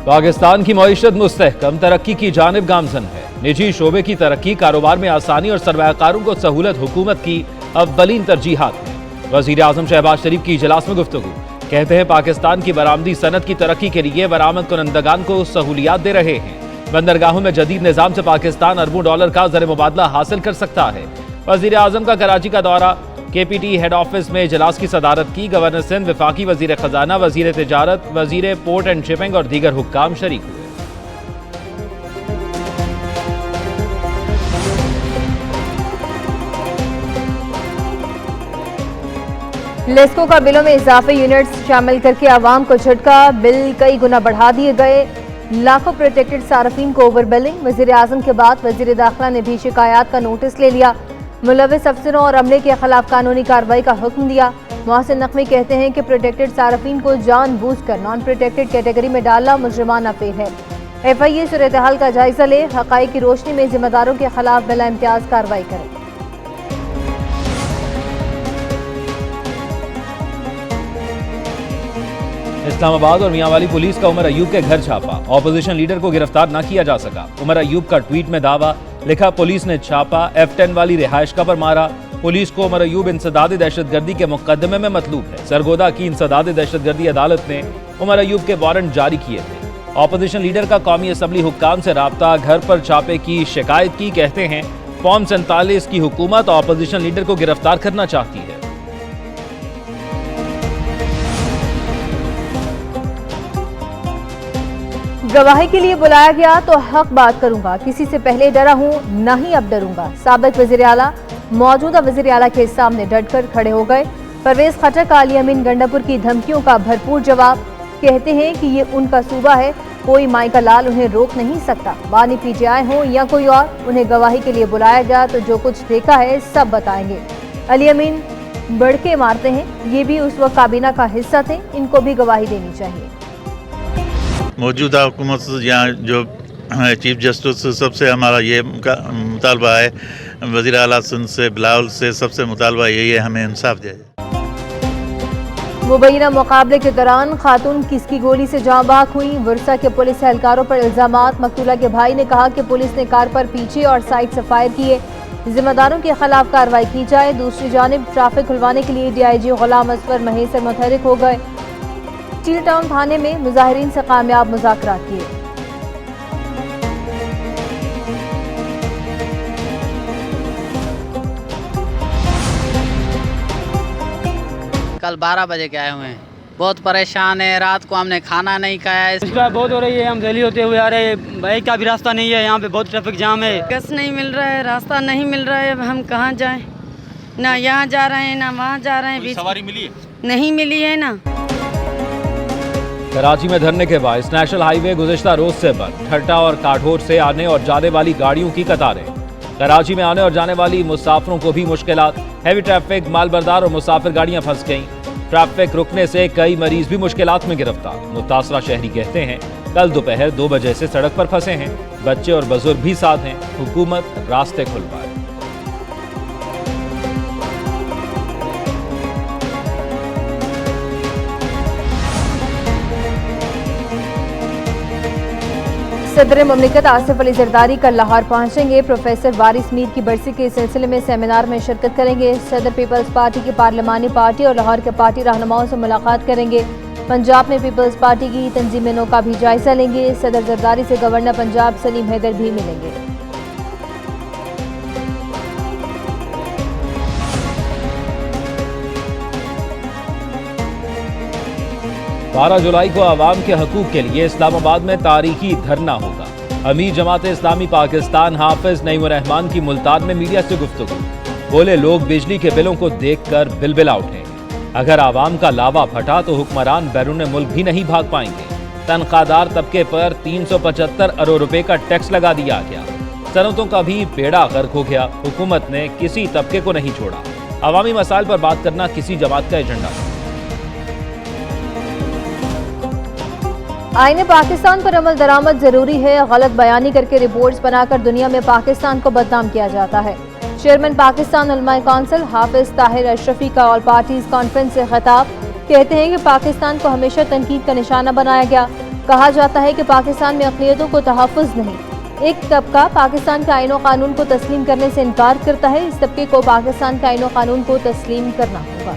पाकिस्तान की मईशत मुस्तहकम तरक्की की जानिब गामजन है। निजी शोबे की तरक्की, कारोबार में आसानी और सरमायाकारों को सहूलत हुकूमत की अव्वलीन तरजीहात हैं। वजीर आजम शहबाज शरीफ की इजलास में गुफ्तगू। कहते हैं पाकिस्तान की बरामदी सनत की तरक्की के लिए बरामद कुनंदगान को सहूलियात दे रहे हैं। बंदरगाहों में जदीद निजाम से पाकिस्तान अरबों डॉलर का ज़र मुबादला हासिल कर सकता है। वजीर आजम का कराची का दौरा, KPT हेड ऑफिस में इजलास की सदारत की। गवर्नर सिंध, वफाकी वजीर खजाना, वजीर तिजारत, वजीर पोर्ट एंड शिपिंग और दीगर हुक्काम शरीक हुए। लेस्को का बिलों में इजाफे, यूनिट्स शामिल करके आवाम को झटका, बिल कई गुना बढ़ा दिए गए। लाखों प्रोटेक्टेड सार्फिन को ओवर बिलिंग। वजीर आजम के बाद वजीर दाखिला ने भी शिकायत का नोटिस ले लिया। मुलविस अफसरों और अमले के खिलाफ कानूनी कार्रवाई का हुक्म दिया। मोहसिन नकवी कहते हैं कि प्रोटेक्टेड सार्फिन को जानबूझकर नॉन प्रोटेक्टेड कैटेगरी में डालना मुजरिमाना फेल है। FIA सूरत हाल का जायजा ले, हकाइक की रोशनी में जिम्मेदारों के खिलाफ बिला इम्तियाज कार्रवाई करे। इस्लामाबाद और मियांवाली पुलिस का उमर अयूब के घर छापा। ऑपोजिशन लीडर को गिरफ्तार न किया जा सका। उमर अयूब का ट्वीट में दावा, लिखा पुलिस ने छापा F10 वाली रिहायशगाह पर मारा। पुलिस को उमर अयूब इंसदाद दहशतगर्दी के मुकदमे में मतलूब है। सरगोदा की इंसदाद दहशतगर्दी अदालत ने उमर अयूब के वारंट जारी किए थे। ऑपोजिशन लीडर का कौमी असम्बली हुक्काम से राब्ता, घर पर छापे की शिकायत की। कहते हैं फॉर्म 47 की हुकूमत ऑपोजिशन लीडर को गिरफ्तार करना चाहती है। गवाही के लिए बुलाया गया तो हक बात करूंगा, किसी से पहले डरा हूं, न ही अब डरूंगा। साबिक वजीर आला मौजूदा वजीर आला के सामने डटकर खड़े हो गए। परवेज खट्टर का अली अमीन गंडापुर की धमकियों का भरपूर जवाब। कहते हैं कि ये उनका सूबा है, कोई माई का लाल उन्हें रोक नहीं सकता। बानी PTI हो या कोई और, उन्हें गवाही के लिए बुलाया गया तो जो कुछ देखा है सब बताएंगे। अली अमीन बड़के मारते हैं, ये भी उस वक्त काबीना का हिस्सा थे, इनको भी गवाही देनी चाहिए। मौजूदा हुकूमत यहाँ जो चीफ जस्टिस सबसे हमारा ये मुतालबा है, वज़ीर आला सिंध से, बिलावल से, सबसे मुतालबा यही है हमें इंसाफ दिया जाए। मुबैना मुकाबले के दौरान खातून किसकी गोली से जाँ बाक हुई। वर्सा के पुलिस एहलकारों पर इल्जामात। मकतूला के भाई ने कहा कि पुलिस ने कार पर पीछे और साइड से फायर किए। जिम्मेदारों के खिलाफ कार्रवाई की जाए। दूसरी जानिब ट्रैफिक खुलवाने के लिए DIG गुलाम असफर महेसर मुतहरिक हो गए। स्टील टाउन थाने में मुजाहिरीन से कामयाब मुज़ाकरात किए। कल 12 बजे के आए हुए हैं, बहुत परेशान है। रात को हमने खाना नहीं खाया है। शिकायत बहुत हो रही है, हम दिल्ली होते हुए आ रहे हैं, भाई का भी रास्ता नहीं है, यहाँ पे बहुत ट्रैफिक जाम है। गैस नहीं मिल रहा है, रास्ता नहीं मिल रहा है, अब हम कहाँ जाएं? ना यहाँ जा रहे हैं ना वहाँ जा रहे हैं। सवारी मिली है? नहीं मिली है ना। कराची में धरने के बाद नेशनल हाईवे गुज़िश्ता रोज से बंद। ठट्टा और काठोर से आने और जाने वाली गाड़ियों की कतारें। कराची में आने और जाने वाली मुसाफिरों को भी मुश्किलात। हैवी ट्रैफिक, मालबरदार और मुसाफिर गाड़ियां फंस गईं। ट्रैफिक रुकने से कई मरीज भी मुश्किलात में गिरफ्तार। मुतासरा शहरी कहते हैं कल दोपहर 2 बजे से सड़क पर फंसे हैं। बच्चे और बुजुर्ग भी साथ हैं। हुकूमत रास्ते खुलवाए। सदर मुमलिकत आसिफ अली जरदारी कल लाहौर पहुंचेंगे। प्रोफेसर वारिस मीर की बरसी के सिलसिले में सेमिनार में शिरकत करेंगे। सदर पीपल्स पार्टी की पार्लिमानी पार्टी और लाहौर के पार्टी रहनुमाओं से मुलाकात करेंगे। पंजाब में पीपल्स पार्टी की तंजीमों का भी जायजा लेंगे। सदर जरदारी से गवर्नर पंजाब सलीम हैदर भी मिलेंगे। 12 जुलाई को आवाम के हकूक के लिए इस्लामाबाद में तारीखी धरना होगा। अमीर जमात इस्लामी पाकिस्तान हाफिज नईमुर रहमान की मुल्तान में मीडिया से गुफ्तगू। बोले लोग बिजली के बिलों को देखकर बिलबिला उठे। अगर आवाम का लावा फटा तो हुक्मरान बैरून मुल्क भी नहीं भाग पाएंगे। तनख्वाहदार तबके पर 375 अरब रुपए का टैक्स लगा दिया गया। सनतों का भी बेड़ा गर्क हो गया। हुकूमत ने किसी तबके को नहीं छोड़ा। अवामी मसाइल पर बात करना किसी जमात का एजेंडा है। आईने पाकिस्तान पर अमल दरामद जरूरी है। गलत बयानी करके रिपोर्ट्स बनाकर दुनिया में पाकिस्तान को बदनाम किया जाता है। चेयरमैन पाकिस्तान उलमाए काउंसिल हाफिज ताहिर अशरफी का ऑल पार्टीज कॉन्फ्रेंस से खिताब। कहते हैं कि पाकिस्तान को हमेशा तनकीद का निशाना बनाया गया। कहा जाता है कि पाकिस्तान में अक़लियतों को तहफ़्फ़ुज़ नहीं, एक तबका पाकिस्तान के आईन व कानून को तस्लीम करने से इनकार करता है। इस तबके को पाकिस्तान के आईन व कानून को तस्लीम करना होगा।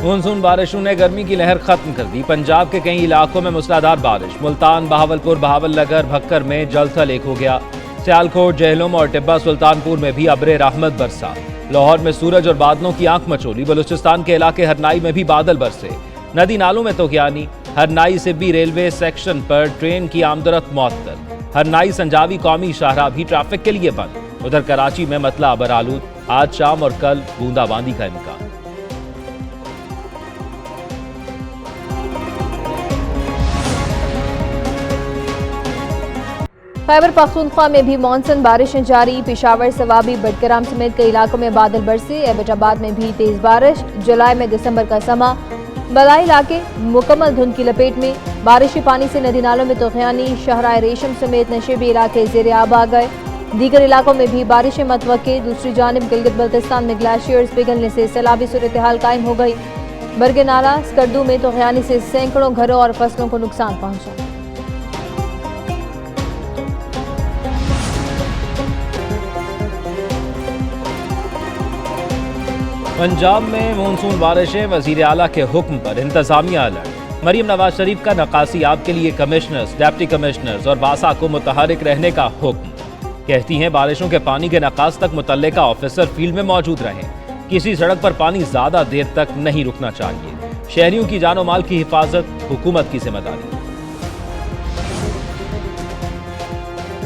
मानसून बारिशों ने गर्मी की लहर खत्म कर दी। पंजाब के कई इलाकों में मूसलाधार बारिश। मुल्तान, बहावलपुर, बहावलनगर, भक्कर में जल थल एक हो गया। सियालकोट, जहलुम और टिब्बा सुल्तानपुर में भी अब्रे रहमत बरसा। लाहौर में सूरज और बादलों की आंख मचोली। बलूचिस्तान के इलाके हरनाई में भी बादल बरसे। नदी नालों में तोगयानी। हरनाई सिब्बी रेलवे सेक्शन पर ट्रेन की आमदरफ्त मुअत्तल। हरनाई संजावी कौमी शाहराह भी ट्रैफिक के लिए बंद। उधर कराची में मतला अबर आलूद। आज शाम और कल बूंदाबांदी का इम्कान। खैबर पख्तूनख्वा में भी मानसून बारिशें जारी। पेशावर, सवाबी, बडगराम समेत कई इलाकों में बादल बरसे। एबटाबाद में भी तेज बारिश। जुलाई में दिसंबर का समा। बलाई इलाके मुकम्मल धुंध की लपेट में। बारिशी पानी से नदी नालों में तोगयानी। शहराए रेशम समेत नशेबी इलाके ज़ेर आब आ गए। दीगर इलाकों में भी बारिशें मतवक्के। दूसरी जानिब गिलगित बल्तिस्तान में ग्लेशियर्स पिघलने से सैलाबी सूरत हाल कायम हो गई। बरगे नाला, स्कर्दू में तोगयानी से सैकड़ों घरों और फसलों को नुकसान पहुंचा। पंजाब में मानसून बारिशें। वज़ीर आला के हुक्म पर इंतजामिया अलर्ट। मरीम नवाज शरीफ का नकासी आब के लिए कमिश्नर्स, डिप्टी कमिश्नर्स और बासा को मुतहरिक रहने का हुक्म। कहती हैं बारिशों के पानी के नकास तक मुतल्लिका ऑफिसर फील्ड में मौजूद रहें। किसी सड़क पर पानी ज्यादा देर तक नहीं रुकना चाहिए। शहरियों की जानो माल की हिफाजत हुकूमत की जिम्मेदारी।